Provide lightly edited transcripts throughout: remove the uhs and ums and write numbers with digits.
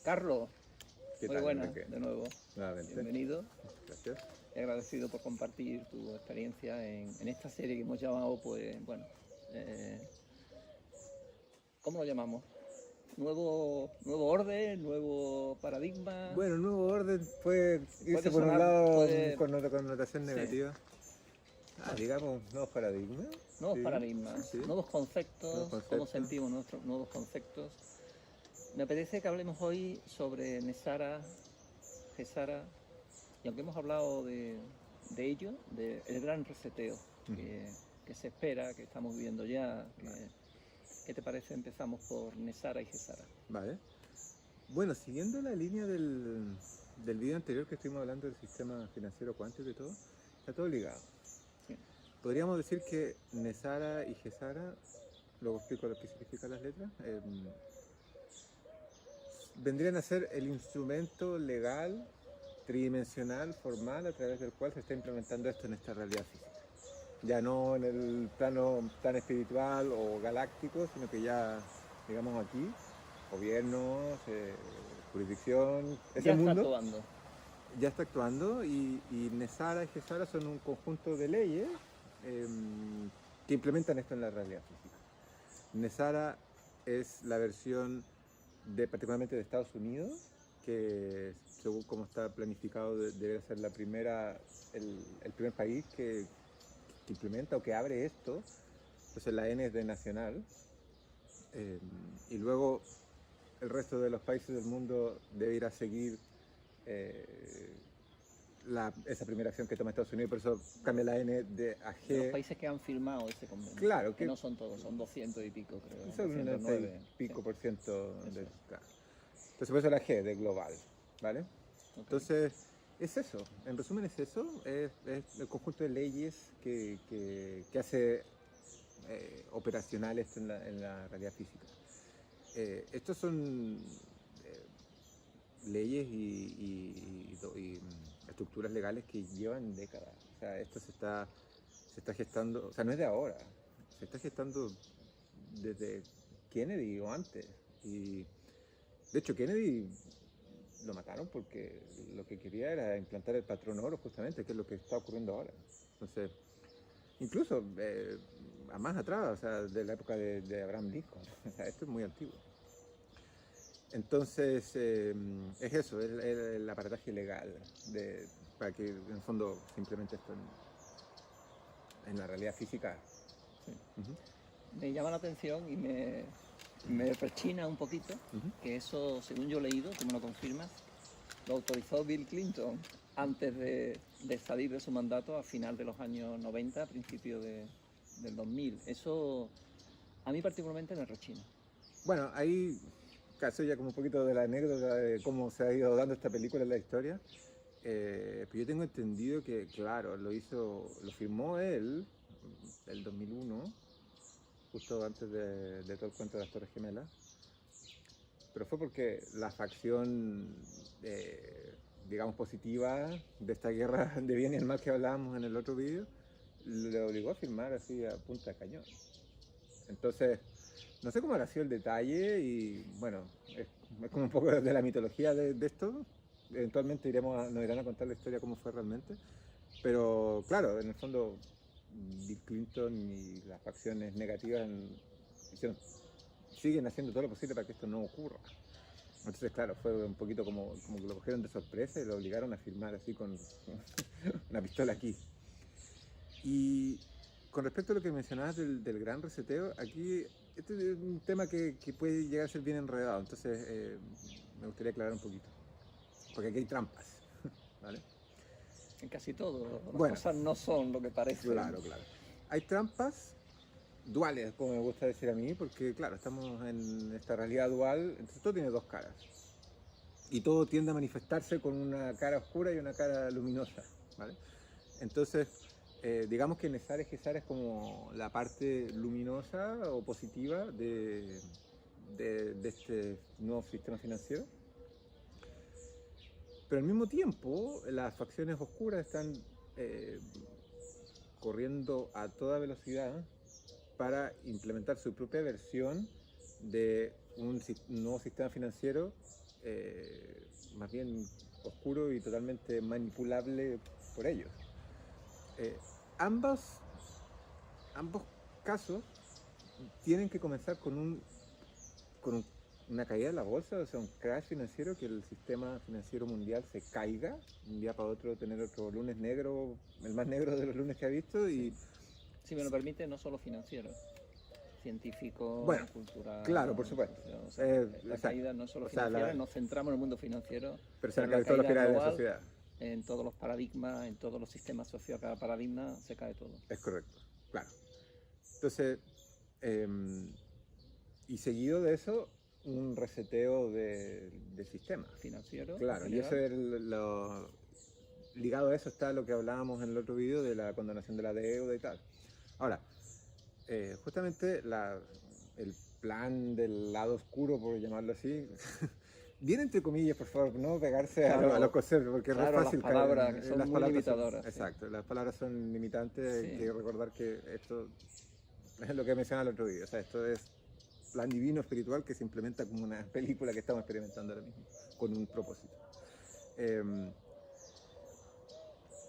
Carlos, ¿Qué muy tal, buenas Enrique? de nuevo. Nuevamente. Bienvenido. Gracias. Agradecido por compartir tu experiencia en esta serie que hemos llamado, pues, bueno, ¿cómo lo llamamos? Nuevo orden, nuevo paradigma. Bueno, nuevo orden puede irse Puede por un sonar, lado puede, con otra connotación sí, negativa. bueno, Digamos, nuevos paradigmas. nuevos Sí, paradigmas, sí. nuevos Nuevos conceptos, cómo conceptos. sentimos nuestros nuevos conceptos. Me apetece que hablemos hoy sobre Nesara, Gesara, y aunque hemos hablado de ello, del gran reseteo que se espera, que estamos viviendo ya, Vale. ¿qué te parece? Empezamos por Nesara y Gesara. Vale. Bueno, siguiendo la línea del video anterior que estuvimos hablando del sistema financiero cuántico y todo, está todo ligado. Sí. Podríamos decir que Nesara y Gesara, luego explico lo que significan las letras, vendrían a ser el instrumento legal, tridimensional, formal, a través del cual se está implementando esto en esta realidad física. Ya no en el plano tan espiritual o galáctico, sino que ya, digamos aquí, gobiernos, jurisdicción, ese Ya está mundo actuando. ya está actuando y Nesara y Gesara son un conjunto de leyes que implementan esto en la realidad física. Nesara es la versión particularmente de Estados Unidos, que según como está planificado debe ser el primer país que implementa o que abre esto. Entonces la N es de nacional, y luego el resto de los países del mundo debe ir a seguir eh, esa primera acción que toma Estados Unidos, por eso cambia la N de a De los G. países que han firmado ese convenio. Claro, Que que no son todos, son 200 y pico, creo. son un 90 y 209. pico Sí, por ciento eso de, es. claro. Entonces por eso la G de global, ¿vale? Ok. Entonces es eso, en resumen es eso, es el conjunto de leyes que hace operacional esto en la realidad física. Estos son leyes y estructuras legales que llevan décadas. O sea, esto se está gestando, o sea, no es de ahora, se está gestando desde Kennedy o antes. Y de hecho, Kennedy lo mataron porque lo que quería era implantar el patrón oro, justamente, que es lo que está ocurriendo ahora. Entonces, incluso a más atrás, o sea, de la época de Abraham Lincoln. O sea, esto es muy antiguo. Entonces, es eso, es el aparataje legal para que en el fondo se implemente esto en la realidad física. Sí. Uh-huh. Me llama la atención y me rechina un poquito Uh-huh. que eso, según yo he leído, tú me lo confirmas, lo autorizó Bill Clinton antes de salir de su mandato a final de los años 90, a principios del 2000. Eso a mí particularmente me rechina. Bueno, ahí caso ya como un poquito de la anécdota de cómo se ha ido dando esta película en la historia. Pero yo tengo entendido que, claro, lo firmó él, el 2001, justo antes de todo el cuento de las Torres Gemelas. Pero fue porque la facción, digamos, positiva de esta guerra de bien y el mal que hablábamos en el otro vídeo, le obligó a firmar así a punta de cañón. Entonces, no sé cómo habrá sido el detalle y bueno, es como un poco de la mitología de esto. Eventualmente nos irán a contar la historia cómo fue realmente. Pero claro, en el fondo Bill Clinton y las facciones negativas siguen haciendo todo lo posible para que esto no ocurra. Entonces, claro, fue un poquito como que lo cogieron de sorpresa y lo obligaron a firmar así con una pistola aquí. Y con respecto a lo que mencionabas del gran reseteo, aquí este es un tema que puede llegar a ser bien enredado, entonces me gustaría aclarar un poquito, porque aquí hay trampas, ¿vale? En casi todo, las Bueno, cosas no son lo que parecen. claro, claro. Hay trampas duales, como me gusta decir a mí, porque claro, estamos en esta realidad dual, entonces todo tiene dos caras. Y todo tiende a manifestarse con una cara oscura y una cara luminosa, ¿vale? Entonces, digamos que Nesara y Gesara es como la parte luminosa o positiva de este nuevo sistema financiero. Pero al mismo tiempo, las facciones oscuras están corriendo a toda velocidad para implementar su propia versión de un nuevo sistema financiero más bien oscuro y totalmente manipulable por ellos. Eh, ambos casos tienen que comenzar con una caída de la bolsa, o sea, un crash financiero, que el sistema financiero mundial se caiga, un día para otro tener otro lunes negro, el más negro de los lunes que ha visto, y Si me lo permite, no solo financiero, científico, bueno, cultural. claro, por supuesto. O sea, la caída no es solo O sea, financiera, nos centramos en el mundo financiero, pero se pero cae la todos los caída pilares de la global, sociedad. en todos los paradigmas, en todos los sistemas sociales, cada paradigma se cae todo. Es correcto, claro. Entonces, y seguido de eso, un reseteo del sistema. Financiero. Claro, y eso es ligado a eso está lo que hablábamos en el otro video de la condonación de la deuda y tal. Ahora, justamente el plan del lado oscuro, por llamarlo así, bien entre comillas, por favor, no pegarse Claro, a los conceptos, porque es claro, fácil las palabras, que son las muy palabras limitadoras, sí. exacto, las palabras son limitantes, Sí. hay que recordar que esto es lo que mencionaba el otro video, o sea, esto es plan divino espiritual que se implementa como una película que estamos experimentando ahora mismo, con un propósito.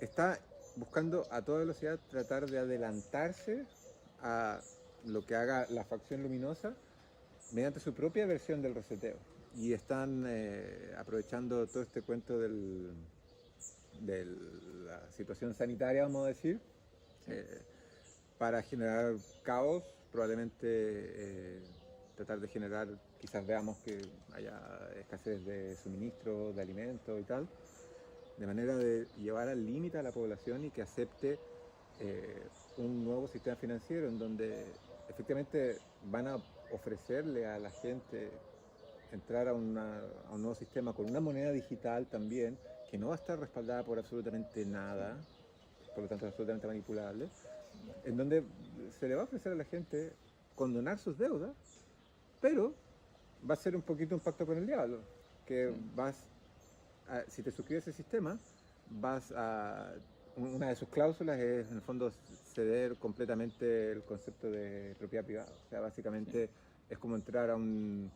Está buscando a toda velocidad tratar de adelantarse a lo que haga la facción luminosa mediante su propia versión del reseteo. Y están aprovechando todo este cuento de la situación sanitaria, vamos a decir, para generar caos, probablemente tratar de generar, quizás veamos que haya escasez de suministro, de alimentos y tal, de manera de llevar al límite a la población y que acepte un nuevo sistema financiero en donde efectivamente van a ofrecerle a la gente entrar a un nuevo sistema con una moneda digital también, que no va a estar respaldada por absolutamente nada, por lo tanto es absolutamente manipulable, en donde se le va a ofrecer a la gente condonar sus deudas, pero va a ser un poquito un pacto con el diablo, que si te suscribes a ese sistema, una de sus cláusulas es en el fondo ceder completamente el concepto de propiedad privada. O sea, básicamente es como entrar a un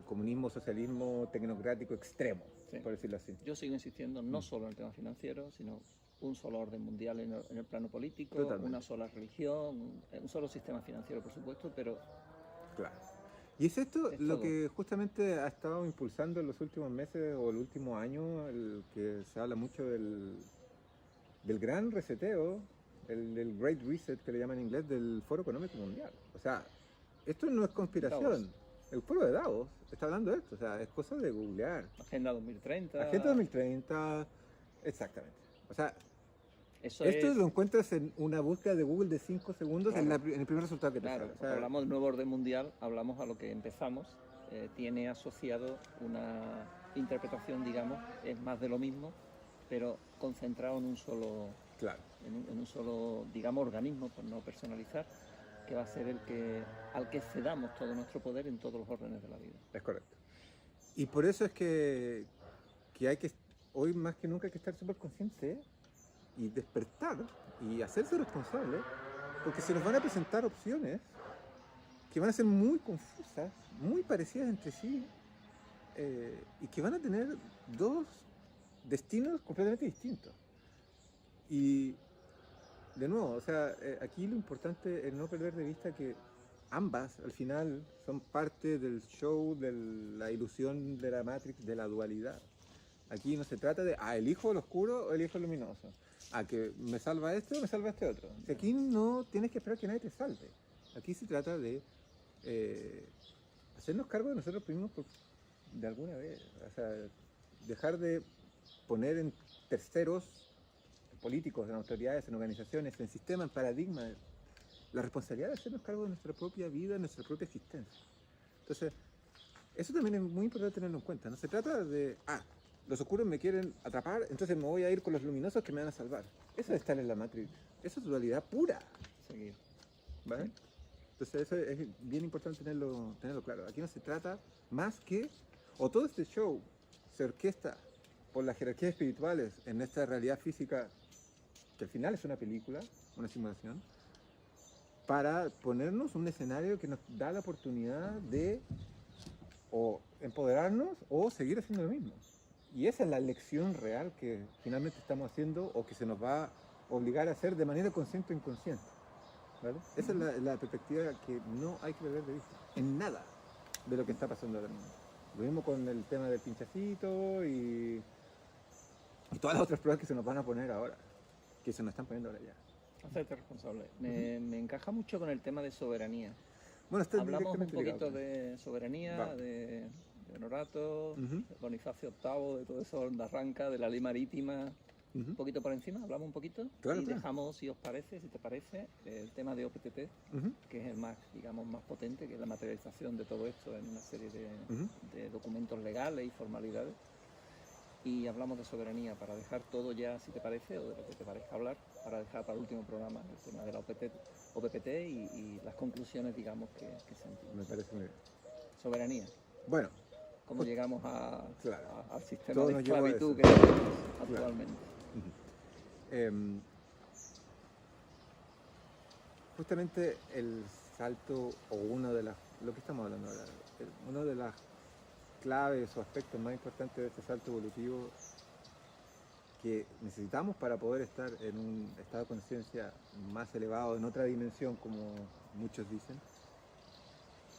comunismo, socialismo tecnocrático extremo, por decirlo así. Yo sigo insistiendo no solo en el tema financiero, sino un solo orden mundial en el plano político, Totalmente. una sola religión, un solo sistema financiero, por supuesto, pero... Claro. Y es esto es lo todo. que justamente ha estado impulsando en los últimos meses o el último año, que se habla mucho del gran reseteo, el Great Reset que le llaman en inglés, del Foro Económico Mundial. O sea, esto no es conspiración. Davos. El foro de Davos está hablando de esto, o sea, es cosa de googlear. Agenda 2030. Agenda 2030, exactamente. O sea, esto lo encuentras en una búsqueda de Google de 5 segundos en el primer resultado que te Claro, sale. O sea, cuando hablamos del nuevo orden mundial, hablamos a lo que empezamos. Tiene asociado una interpretación, digamos, es más de lo mismo, pero concentrado en un solo, claro. en un solo, digamos, organismo, por no personalizar, que va a ser al que cedamos todo nuestro poder en todos los órdenes de la vida. Es correcto. Y por eso es que hay que, hoy más que nunca hay que estar súper consciente y despertar y hacerse responsable, porque se nos van a presentar opciones que van a ser muy confusas, muy parecidas entre sí, y que van a tener dos destinos completamente distintos. Y de nuevo, o sea, aquí lo importante es no perder de vista que ambas al final son parte del show, de la ilusión de la Matrix, de la dualidad. Aquí no se trata de, elijo el oscuro o elijo el luminoso. Que me salva este o me salva este otro. Si aquí no tienes que esperar que nadie te salve. Aquí se trata de hacernos cargo de nosotros mismos de alguna vez. O sea, dejar de poner en terceros, en políticos, en autoridades, en organizaciones, en sistemas, en paradigmas, la responsabilidad de hacernos cargo de nuestra propia vida, de nuestra propia existencia. Entonces, eso también es muy importante tenerlo en cuenta. No se trata de, los oscuros me quieren atrapar, entonces me voy a ir con los luminosos que me van a salvar. Eso es estar en la Matrix. Eso es dualidad pura. Seguir. ¿Vale? Sí. Entonces eso es bien importante tenerlo claro. Aquí no se trata más que, o todo este show se orquesta por las jerarquías espirituales en esta realidad física, que al final es una película, una simulación, para ponernos un escenario que nos da la oportunidad de o empoderarnos o seguir haciendo lo mismo. Y esa es la lección real que finalmente estamos haciendo o que se nos va a obligar a hacer de manera consciente o inconsciente. ¿Vale? Esa es la perspectiva que no hay que perder de vista en nada de lo que está pasando ahora mismo. Lo mismo con el tema del pinchacito y todas las otras pruebas que se nos van a poner ahora, que se nos están poniendo ahora ya. Hacerte responsable. Me encaja mucho con el tema de soberanía. Bueno, está Hablamos un directamente poquito ligado. de soberanía, Vamos. de Honorato, Ujú. de Bonifacio VIII, de todo eso de arranca, de la ley marítima. Ujú. Un poquito por encima, hablamos un poquito Claro, y claro. dejamos, si os parece, si te parece, el tema de OPTT, Ujú. que es el más, digamos, más potente, que es la materialización de todo esto en una serie Ujú. de documentos legales y formalidades. Y hablamos de soberanía para dejar todo ya, si te parece, o de lo que te parezca hablar, para dejar para el último programa el tema de la OPPT y las conclusiones, digamos, que sentimos. Me parece muy bien. Soberanía. Bueno, Cómo llegamos claro. al sistema Todo de nos llevó a esclavitud eso. que tenemos actualmente. Em, justamente el salto, o uno de las, lo que estamos hablando ahora, uno de las claves o aspectos más importantes de este salto evolutivo que necesitamos para poder estar en un estado de conciencia más elevado, en otra dimensión, como muchos dicen,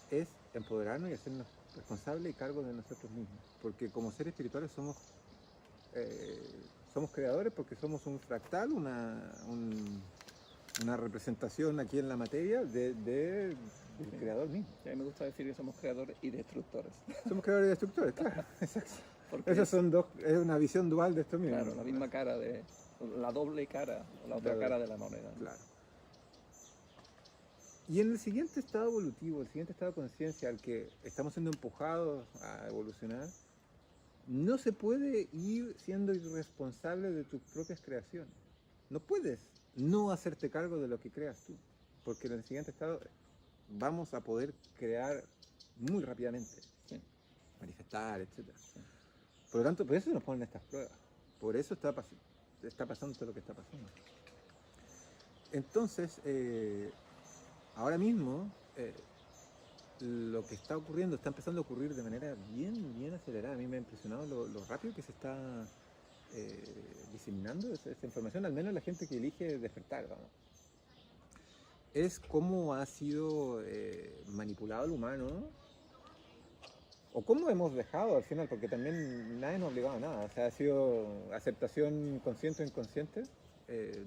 es empoderarnos y hacernos responsables y cargo de nosotros mismos. Porque como seres espirituales somos creadores porque somos un fractal, una representación aquí en la materia del Sí. creador mismo. A mí me gusta decir que somos creadores y destructores. Somos creadores y destructores, claro, exacto. Porque Esas son dos, es una visión dual de esto mismo. claro, la misma cara de la doble cara, o la otra Claro. cara de la moneda. ¿no? Claro. Y en el siguiente estado evolutivo, el siguiente estado de conciencia al que estamos siendo empujados a evolucionar, no se puede ir siendo irresponsable de tus propias creaciones. No puedes no hacerte cargo de lo que creas tú, porque en el siguiente estado vamos a poder crear muy rápidamente, Sí. manifestar, etc. Sí. Por lo tanto, por eso nos ponen estas pruebas, por eso está pasando todo lo que está pasando. Entonces, ahora mismo, lo que está ocurriendo, está empezando a ocurrir de manera bien acelerada. A mí me ha impresionado lo rápido que se está diseminando esta información, al menos la gente que elige despertar, vamos. Es cómo ha sido manipulado el humano, o cómo hemos dejado al final, porque también nadie nos ha obligado a nada. O sea, ha sido aceptación consciente o inconsciente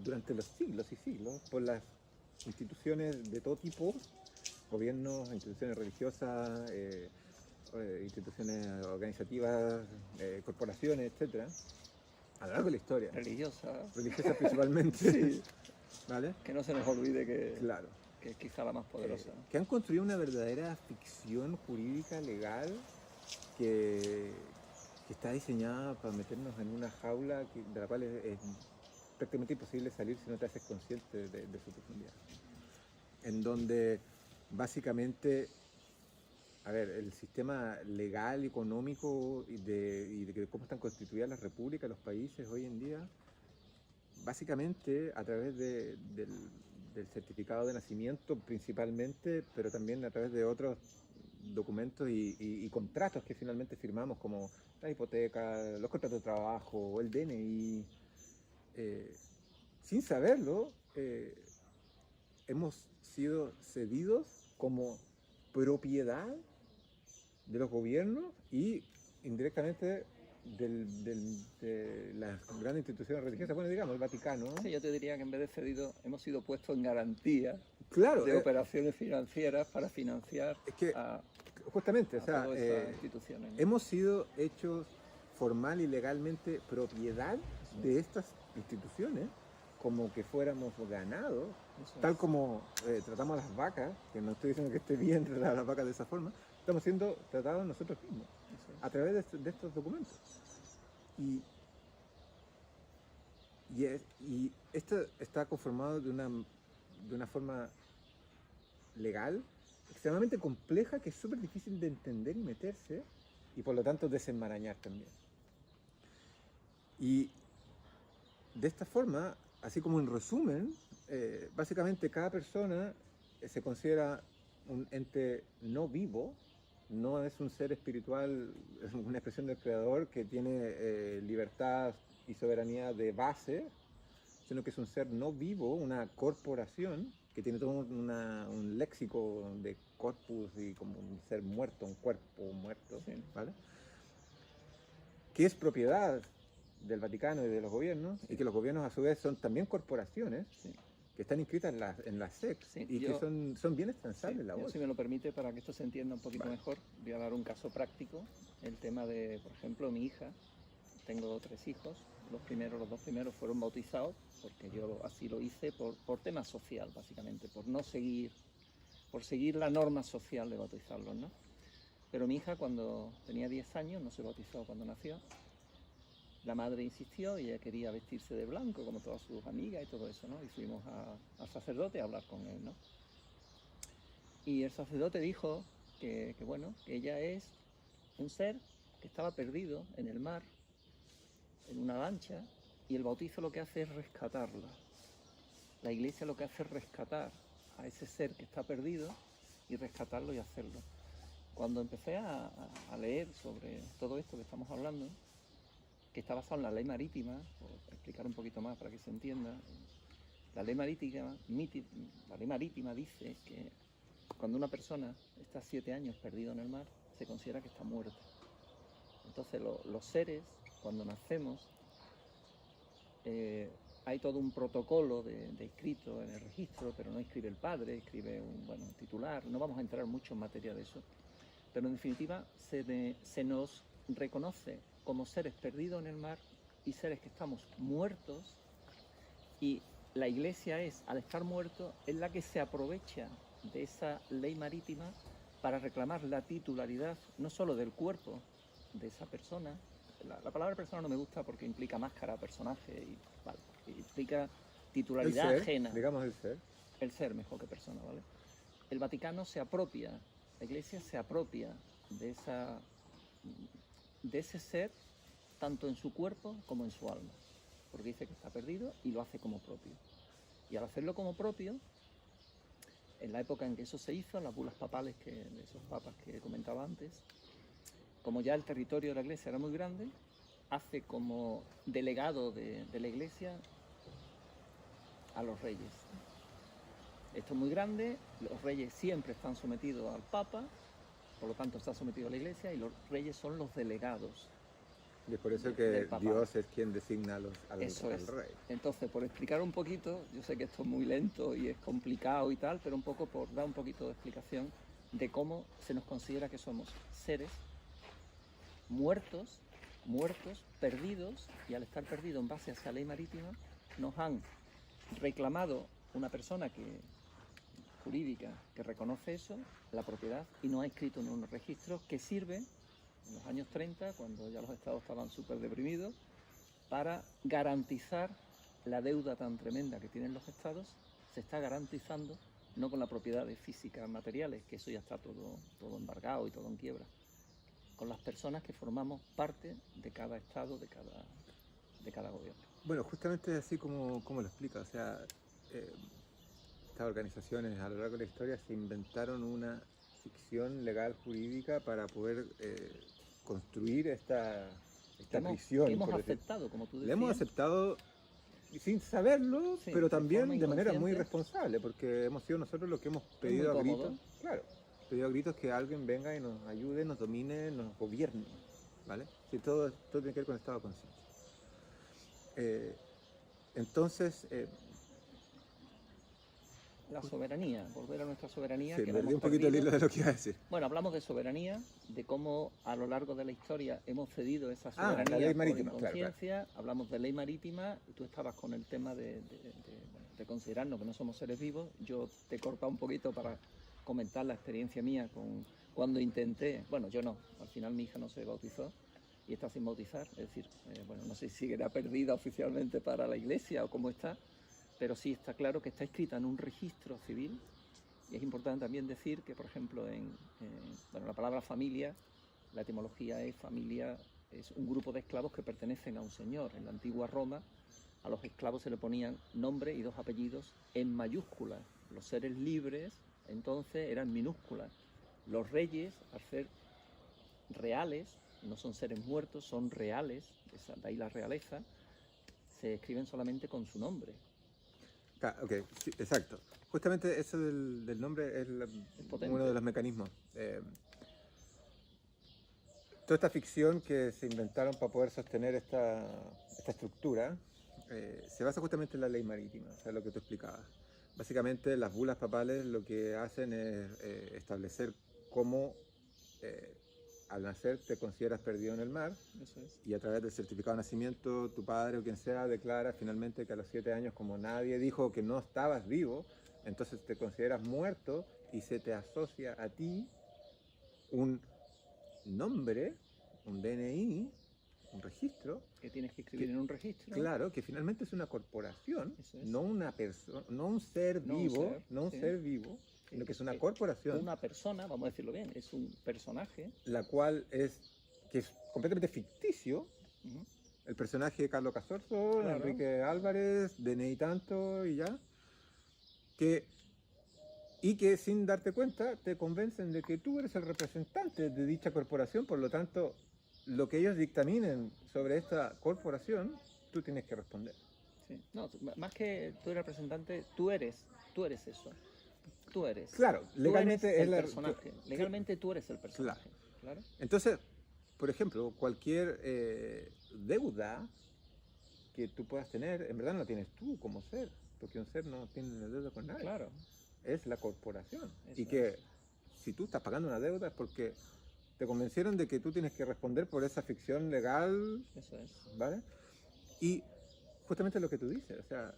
durante los siglos y siglos por las instituciones de todo tipo, gobiernos, instituciones religiosas, instituciones organizativas, corporaciones, etcétera, a lo largo de la historia. Religiosas principalmente. Sí. ¿Vale? Que no se nos olvide que, Claro. que es quizá la más poderosa. Que han construido una verdadera ficción jurídica legal que está diseñada para meternos en una jaula de la cual es prácticamente imposible salir si no te haces consciente de su profundidad. En donde básicamente, a ver, el sistema legal, económico y de cómo están constituidas las repúblicas, los países hoy en día, básicamente a través del certificado de nacimiento principalmente, pero también a través de otros documentos y contratos que finalmente firmamos, como la hipoteca, los contratos de trabajo, el DNI, sin saberlo, hemos sido cedidos como propiedad de los gobiernos y indirectamente de las grandes instituciones religiosas, bueno, digamos, el Vaticano. Sí, yo te diría que en vez de cedido, hemos sido puestos en garantía Claro, de operaciones financieras para financiar es que a justamente, o sea, todas estas instituciones. ¿no? hemos sido hechos formal y legalmente propiedad de estas instituciones, como que fuéramos ganados, Eso tal es. como tratamos a las vacas, que no estoy diciendo que esté bien tratar a las vacas de esa forma, estamos siendo tratados nosotros mismos, Eso es. a través de estos documentos. Y esto está conformado de una forma legal extremadamente compleja que es súper difícil de entender y meterse, y por lo tanto desenmarañar también. Y de esta forma, así como en resumen, básicamente cada persona se considera un ente no vivo, no es un ser espiritual, es una expresión del creador que tiene libertad y soberanía de base, sino que es un ser no vivo, una corporación que tiene todo un léxico de corpus y como un ser muerto, un cuerpo muerto, Sí. ¿vale? Que es propiedad del Vaticano y de los gobiernos, Sí. y que los gobiernos a su vez son también corporaciones, Sí. que están inscritas en la SEC, Sí, y que son bien extensables Sí, la yo, voz. si me lo permite, para que esto se entienda un poquito Vale. mejor, voy a dar un caso práctico. El tema de, por ejemplo, mi hija. Tengo 3 hijos. Los 2 primeros fueron bautizados porque yo así lo hice por tema social, básicamente, por seguir la norma social de bautizarlos, ¿no? Pero mi hija, cuando tenía 10 años, no se bautizó cuando nació. La madre insistió y ella quería vestirse de blanco, como todas sus amigas y todo eso, ¿no? Y fuimos al sacerdote a hablar con él, ¿no? Y el sacerdote dijo que bueno, que ella es un ser que estaba perdido en el mar, en una lancha, y el bautizo lo que hace es rescatarla. La iglesia lo que hace es rescatar a ese ser que está perdido y rescatarlo y hacerlo. Cuando empecé a leer sobre todo esto que estamos hablando, que está basado en la ley marítima, por explicar un poquito más para que se entienda, la ley marítima dice que cuando una persona está 7 años perdido en el mar, se considera que está muerto. Entonces los seres, cuando nacemos, hay todo un protocolo de inscrito en el registro, pero no escribe el padre, escribe un titular. No vamos a entrar mucho en materia de eso, pero en definitiva se nos reconoce como seres perdidos en el mar y seres que estamos muertos, y la iglesia es, al estar muerto, es la que se aprovecha de esa ley marítima para reclamar la titularidad no solo del cuerpo de esa persona. La palabra persona no me gusta porque implica máscara, personaje, y vale, implica titularidad El ser, ajena. digamos el ser. El ser mejor que persona, ¿vale? El Vaticano se apropia, la iglesia se apropia de ese ser, tanto en su cuerpo como en su alma, porque dice que está perdido y lo hace como propio. Y al hacerlo como propio, en la época en que eso se hizo, en las bulas papales de esos papas que comentaba antes, como ya el territorio de la iglesia era muy grande, hace como delegado de la iglesia a los reyes. Esto es muy grande, los reyes siempre están sometidos al papa, por lo tanto está sometido a la iglesia, y los reyes son los delegados. Y es por eso del que papado. Dios es quien designa al rey. Entonces, por explicar un poquito, yo sé que esto es muy lento y es complicado y tal, pero un poco por dar un poquito de explicación de cómo se nos considera que somos seres muertos, perdidos, y al estar perdidos en base a esa ley marítima, nos han reclamado una persona jurídica que reconoce eso, la propiedad, y nos ha escrito en unos registros que sirven en los años 30, cuando ya los estados estaban súper deprimidos, para garantizar la deuda tan tremenda que tienen los estados. Se está garantizando no con las propiedades físicas materiales, que eso ya está todo embargado y todo en quiebra, con las personas que formamos parte de cada estado, de cada gobierno. Bueno, justamente así como lo explica, o sea, estas organizaciones a lo largo de la historia se inventaron una ficción legal jurídica para poder construir esta prisión. Que hemos aceptado, como tú decías. La hemos aceptado sin saberlo, Sí, pero también de manera muy inconsciente. responsable, porque hemos sido nosotros los que hemos pedido a gritos, pedido a gritos que alguien venga y nos ayude, nos domine, nos gobierne, ¿vale? Sí, todo tiene que ver con el estado de conciencia. Entonces, la soberanía, volver a nuestra soberanía. Sí, que me perdí hemos un poquito el perdido. hilo de lo que iba a decir. Bueno, hablamos de soberanía, de cómo a lo largo de la historia hemos cedido esa La soberanía ley por marítima, inconsciencia. Hablamos de ley marítima, y tú estabas con el tema de considerarnos que no somos seres vivos. Yo te he cortado un poquito para comentar la experiencia mía cuando intenté, bueno, yo no, al final mi hija no se bautizó y está sin bautizar, es decir, bueno, no sé si seguirá perdida oficialmente para la iglesia o cómo está, pero sí está claro que está inscrita en un registro civil. Y es importante también decir que, por ejemplo, la palabra familia, la etimología es familia, es un grupo de esclavos que pertenecen a un señor. En la antigua Roma, a los esclavos se le ponían nombre y 2 apellidos en mayúsculas. Los seres libres entonces eran minúsculas. Los reyes, al ser reales, no son seres muertos, son reales, de ahí la realeza, se escriben solamente con su nombre. Ok, sí, exacto. Justamente eso del nombre es potente. uno de los mecanismos. Toda esta ficción que se inventaron para poder sostener esta estructura se basa justamente en la ley marítima, o sea, lo que tú explicabas. Básicamente las bulas papales lo que hacen es establecer cómo al nacer te consideras perdido en el mar. Eso es. Y a través del certificado de nacimiento tu padre o quien sea declara finalmente que a los 7 años, como nadie dijo que no estabas vivo, entonces te consideras muerto y se te asocia a ti un nombre, un DNI, un registro. Que tienes que escribir en un registro. Claro, que finalmente es una corporación, Eso es. no una persona, no un ser vivo, sino que es una corporación. Una persona, vamos a decirlo bien, es un personaje. La cual que es completamente ficticio. El personaje de Carlos Casorzo, claro. Enrique Álvarez, DNI tanto y ya. Y que sin darte cuenta te convencen de que tú eres el representante de dicha corporación, por lo tanto, lo que ellos dictaminen sobre esta corporación, tú tienes que responder. Sí. No, más que tú eres representante, tú eres eso. Tú eres. Claro, legalmente es el personaje. Legalmente tú eres el personaje. Claro. Entonces, por ejemplo, cualquier deuda que tú puedas tener, en verdad no la tienes tú como ser, porque un ser no tiene deuda con nadie. Claro. Es la corporación. Eso y que si tú estás pagando una deuda es porque te convencieron de que tú tienes que responder por esa ficción legal. Eso es. ¿Vale? Y justamente lo que tú dices, o sea,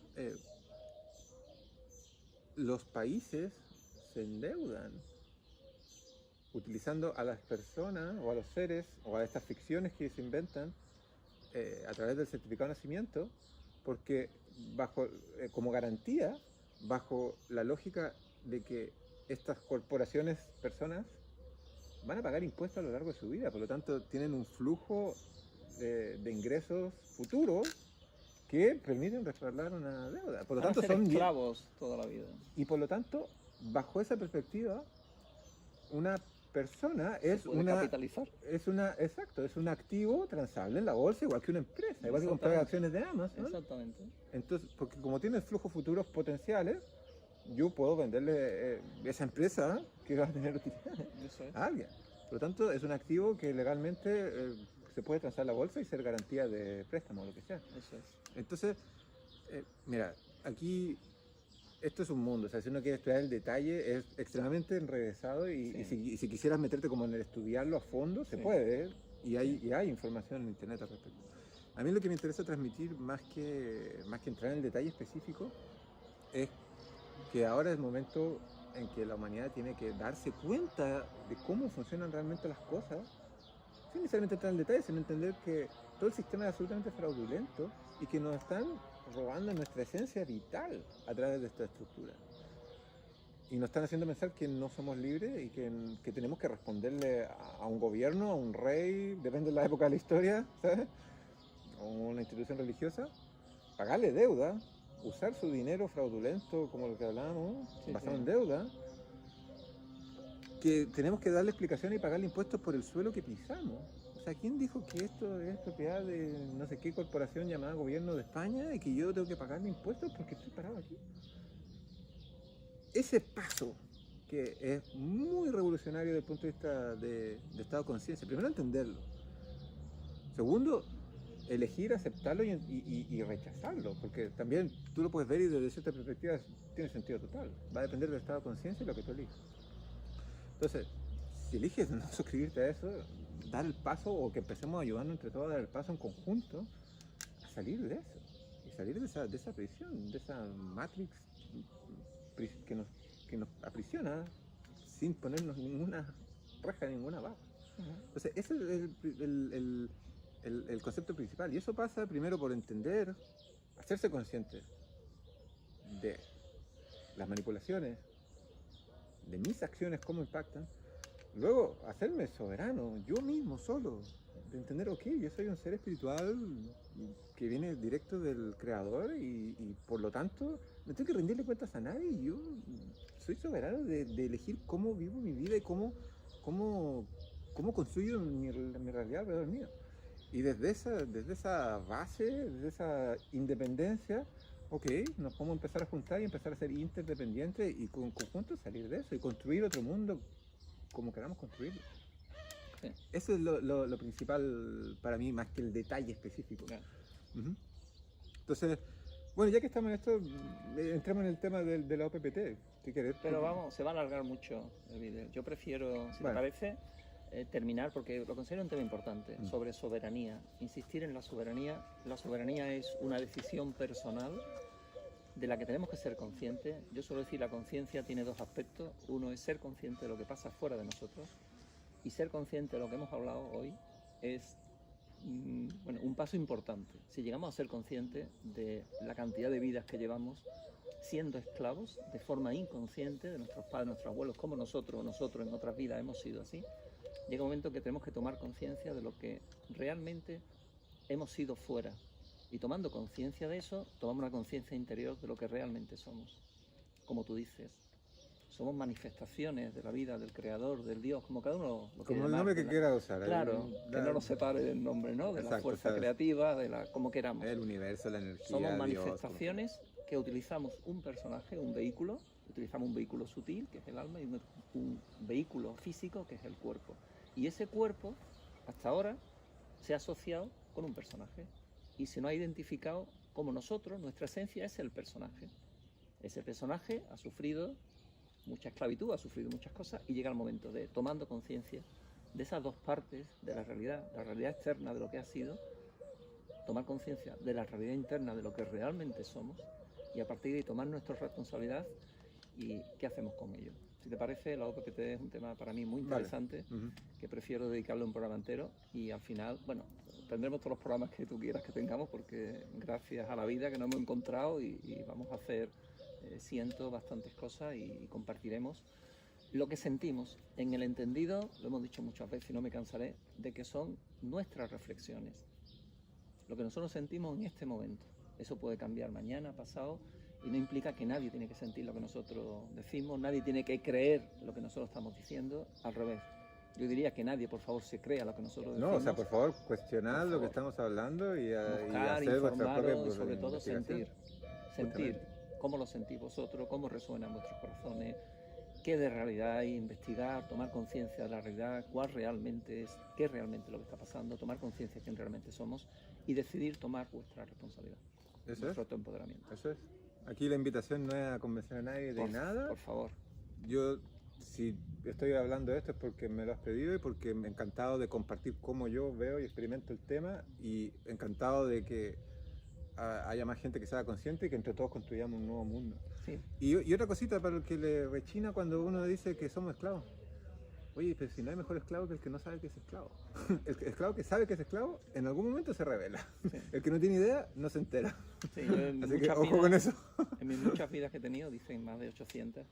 los países se endeudan utilizando a las personas o a los seres o a estas ficciones que se inventan a través del certificado de nacimiento, porque como garantía, bajo la lógica de que estas corporaciones, personas, van a pagar impuestos a lo largo de su vida, por lo tanto tienen un flujo de ingresos futuros que permiten respaldar una deuda. Por lo tanto, son esclavos toda la vida. Y por lo tanto, bajo esa perspectiva, una persona es capitalizar. Es un activo transable en la bolsa, igual que una empresa, igual que comprar acciones de Amazon. Exactamente. Entonces, porque como tiene flujos futuros potenciales, yo puedo venderle esa empresa que va a tener utilidad a alguien. Por lo tanto, es un activo que legalmente se puede transar en la bolsa y ser garantía de préstamo o lo que sea. Eso es. Entonces, mira, aquí esto es un mundo, o sea, si uno quiere estudiar el detalle es extremadamente enrevesado y si quisieras meterte como en el estudiarlo a fondo, se puede, y hay información en internet al respecto. A mí lo que me interesa transmitir, más que entrar en el detalle específico, es que ahora es el momento en que la humanidad tiene que darse cuenta de cómo funcionan realmente las cosas, sin necesariamente entrar en el detalle, sino entender que todo el sistema es absolutamente fraudulento y que nos están robando nuestra esencia vital a través de esta estructura. Y nos están haciendo pensar que no somos libres y que tenemos que responderle a un gobierno, a un rey, depende de la época de la historia, ¿sabes? O una institución religiosa, pagarle deuda, usar su dinero fraudulento, como lo que hablábamos, basado en deuda, que tenemos que darle explicación y pagarle impuestos por el suelo que pisamos. O sea, ¿quién dijo que esto es propiedad de no sé qué corporación llamada Gobierno de España y que yo tengo que pagarle impuestos porque estoy parado aquí? Ese paso, que es muy revolucionario desde el punto de vista de estado de conciencia, primero entenderlo. Segundo, elegir aceptarlo y rechazarlo, porque también tú lo puedes ver y desde cierta perspectiva tiene sentido total. Va a depender del estado de conciencia y lo que tú elijas. Entonces, si eliges no suscribirte a eso, dar el paso, o que empecemos ayudando entre todos a dar el paso en conjunto a salir de eso, y salir de esa prisión, de esa matrix que nos aprisiona sin ponernos ninguna reja, ninguna barra. Entonces, ese es el concepto principal, y eso pasa primero por entender, hacerse consciente de las manipulaciones, de mis acciones, cómo impactan. Luego, hacerme soberano, yo mismo, solo, de entender, ok, yo soy un ser espiritual que viene directo del creador y por lo tanto no tengo que rendirle cuentas a nadie. Yo soy soberano de elegir cómo vivo mi vida y cómo construyo mi realidad alrededor mío. Y desde esa base, desde esa independencia, ok, nos podemos empezar a juntar y empezar a ser interdependientes y con conjunto salir de eso y construir otro mundo como queramos construirlo. Sí. Eso es lo principal para mí, más que el detalle específico. Claro. Ujú. Entonces, bueno, ya que estamos en esto, entremos en el tema de la OPPT. ¿Qué querés? Pero vamos, se va a alargar mucho el vídeo. Yo prefiero, si Vale. te parece, terminar, porque lo considero un tema importante, Mm. sobre soberanía. Insistir en la soberanía. La soberanía es una decisión personal de la que tenemos que ser conscientes. Yo suelo decir, la conciencia tiene dos aspectos. Uno es ser consciente de lo que pasa fuera de nosotros, y ser consciente de lo que hemos hablado hoy es bueno, un paso importante. Si llegamos a ser conscientes de la cantidad de vidas que llevamos siendo esclavos de forma inconsciente de nuestros padres, nuestros abuelos, como nosotros en otras vidas hemos sido así, llega un momento que tenemos que tomar conciencia de lo que realmente hemos sido fuera. Y tomando conciencia de eso, tomamos una conciencia interior de lo que realmente somos. Como tú dices, somos manifestaciones de la vida, del creador, del Dios, como cada uno lo quiere Como el llamar, nombre que quiera usar. Claro, que no nos separe del nombre, ¿no? De la Exacto, fuerza ¿sabes? creativa, de la como queramos. El universo, la energía, Somos Dios, manifestaciones que utilizamos un personaje, un vehículo, utilizamos un vehículo sutil, que es el alma, y un vehículo físico, que es el cuerpo. Y ese cuerpo, hasta ahora, se ha asociado con un personaje y se nos ha identificado como nosotros, nuestra esencia es el personaje. Ese personaje ha sufrido mucha esclavitud, ha sufrido muchas cosas y llega el momento de, tomando conciencia de esas dos partes de la realidad externa de lo que ha sido, tomar conciencia de la realidad interna de lo que realmente somos y a partir de ahí tomar nuestra responsabilidad y qué hacemos con ello. Si te parece, la OPPT es un tema para mí muy interesante, Vale. que prefiero dedicarle un programa entero y al final, bueno, tendremos todos los programas que tú quieras que tengamos porque gracias a la vida que nos hemos encontrado y vamos a hacer siento bastantes cosas y compartiremos lo que sentimos en el entendido, lo hemos dicho muchas veces y no me cansaré, de que son nuestras reflexiones, lo que nosotros sentimos en este momento. Eso puede cambiar mañana, pasado, y no implica que nadie tiene que sentir lo que nosotros decimos, nadie tiene que creer lo que nosotros estamos diciendo, al revés. Yo diría que nadie, por favor, se crea lo que nosotros decimos. No, o sea, por favor, cuestionar Por lo que favor. estamos hablando y Buscar, hacer vuestra propia informaros y sobre todo investigación. sentir cómo lo sentís vosotros, cómo resuena en vuestros corazones, qué de realidad hay, investigar, tomar conciencia de la realidad, cuál realmente es, qué es realmente lo que está pasando, tomar conciencia de quién realmente somos y decidir tomar vuestra responsabilidad, Eso vuestro es, autoempoderamiento. eso es. Aquí la invitación no es a convencer a nadie de nada. Por favor. Yo, si estoy hablando de esto es porque me lo has pedido y porque me he encantado de compartir cómo yo veo y experimento el tema y encantado de que haya más gente que sea consciente y que entre todos construyamos un nuevo mundo. Sí. Y otra cosita para el que le rechina cuando uno dice que somos esclavos. Oye, pero si no hay mejor esclavo que el que no sabe que es esclavo. El esclavo que sabe que es esclavo, en algún momento se revela. Sí. El que no tiene idea, no se entera. Sí, yo en Así que muchas ojo con eso. En mis muchas vidas que he tenido, dicen más de 800,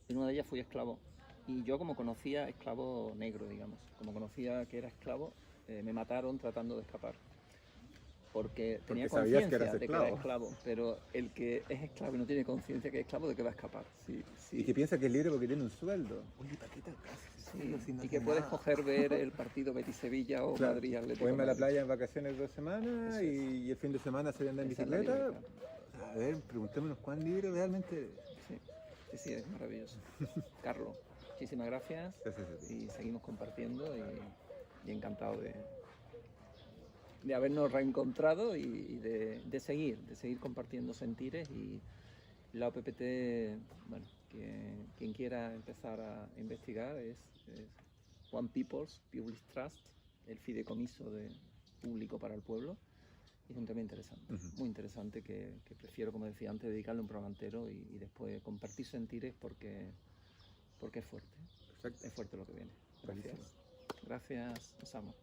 en una de ellas fui esclavo. Y yo como conocía esclavo negro, digamos, como conocía que era esclavo, me mataron tratando de escapar. Porque tenía sabías que conciencia eras de que esclavo. era esclavo, pero el que es esclavo y no tiene conciencia que es esclavo, ¿de qué va a escapar? Sí, sí. Y que piensa que es libre porque tiene un sueldo. Oye, ¿para qué te Sí, y que puedes coger ver el partido Betis-Sevilla o Claro, Madrid Atlético. pueden irme a la Madrid. playa en vacaciones 2 semanas Eso es. y el fin de semana se anda en Esa es la bicicleta. libertad. A ver, preguntémonos cuán libre realmente. Sí, es maravilloso. Carlos, muchísimas gracias Gracias a ti. y seguimos compartiendo y encantado de habernos reencontrado y de seguir compartiendo sentires y la OPPT, bueno, quien quiera empezar a investigar es One People's Public Trust, el fideicomiso público para el pueblo. Es un tema interesante, muy interesante que prefiero, como decía antes, dedicarle un programa entero y después compartir sentires porque es fuerte. Perfecto. Es fuerte lo que viene. Gracias. Buenísimo. Gracias, os amo.